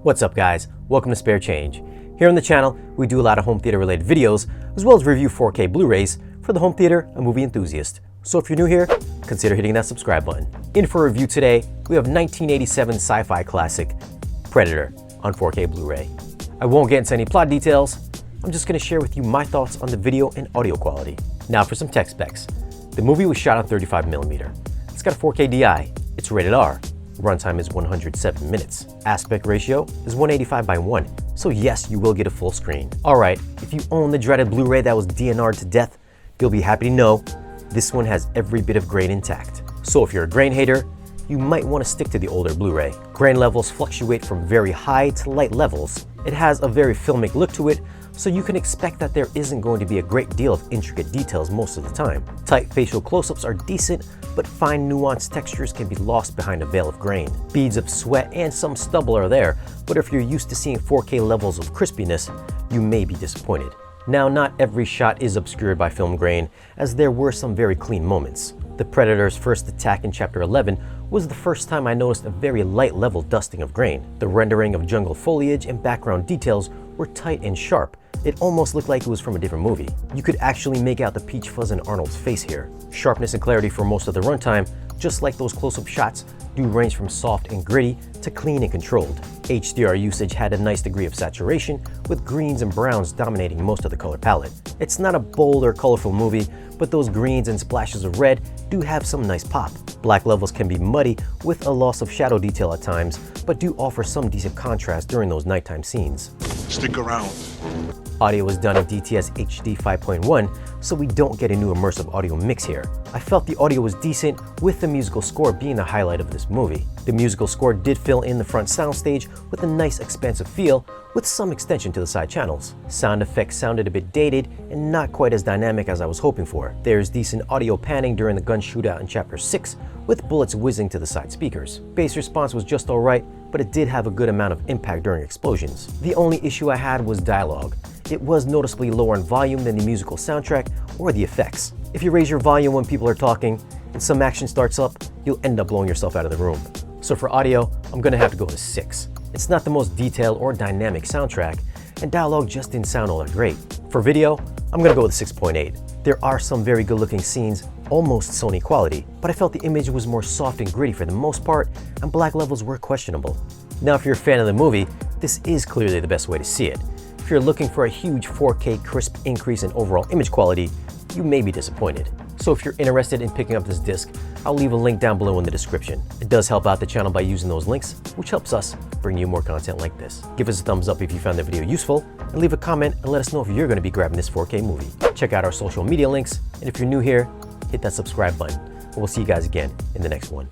What's up guys, welcome to Spare Change. Here on the channel, we do a lot of home theater related videos, as well as review 4K Blu-rays for the home theater and movie enthusiast. So if you're new here, consider hitting that subscribe button. In for a review today, we have 1987 sci-fi classic, Predator, on 4K Blu-ray. I won't get into any plot details, I'm just going to share with you my thoughts on the video and audio quality. Now for some tech specs. The movie was shot on 35mm. It's got a 4K DI, it's rated R, runtime is 107 minutes. Aspect ratio is 185:1, so yes, you will get a full screen. Alright, if you own the dreaded Blu-ray that was DNR'd to death, you'll be happy to know this one has every bit of grain intact. So if you're a grain hater, you might want to stick to the older Blu-ray. Grain levels fluctuate from very high to light levels. It has a very filmic look to it, so you can expect that there isn't going to be a great deal of intricate details most of the time. Tight facial close-ups are decent, but fine nuanced textures can be lost behind a veil of grain. Beads of sweat and some stubble are there, but if you're used to seeing 4K levels of crispiness, you may be disappointed. Now, not every shot is obscured by film grain, as there were some very clean moments. The Predator's first attack in Chapter 11 was the first time I noticed a very light level dusting of grain. The rendering of jungle foliage and background details were tight and sharp. It almost looked like it was from a different movie. You could actually make out the peach fuzz in Arnold's face here. Sharpness and clarity for most of the runtime, just like those close-up shots, do range from soft and gritty to clean and controlled. HDR usage had a nice degree of saturation, with greens and browns dominating most of the color palette. It's not a bold or colorful movie, but those greens and splashes of red do have some nice pop. Black levels can be muddy with a loss of shadow detail at times, but do offer some decent contrast during those nighttime scenes. Stick around. Audio was done in DTS HD 5.1, so we don't get a new immersive audio mix here. I felt the audio was decent, with the musical score being the highlight of this movie. The musical score did fill in the front soundstage with a nice expansive feel, with some extension to the side channels. Sound effects sounded a bit dated and not quite as dynamic as I was hoping for. There's decent audio panning during the gun shootout in Chapter 6, with bullets whizzing to the side speakers. Bass response was just alright, but it did have a good amount of impact during explosions. The only issue I had was dialogue. It was noticeably lower in volume than the musical soundtrack or the effects. If you raise your volume when people are talking and some action starts up, you'll end up blowing yourself out of the room. So for audio, I'm gonna have to go with a 6. It's not the most detailed or dynamic soundtrack, and dialogue just didn't sound all that great. For video, I'm gonna go with a 6.8. There are some very good looking scenes, almost Sony quality, but I felt the image was more soft and gritty for the most part, and black levels were questionable. Now if you're a fan of the movie, this is clearly the best way to see it. If you're looking for a huge 4K crisp increase in overall image quality, you may be disappointed. So if you're interested in picking up this disc, I'll leave a link down below in the description. It does help out the channel by using those links, which helps us bring you more content like this. Give us a thumbs up if you found the video useful, and leave a comment and let us know if you're going to be grabbing this 4K movie. Check out our social media links, and if you're new here, hit that subscribe button. And we'll see you guys again in the next one.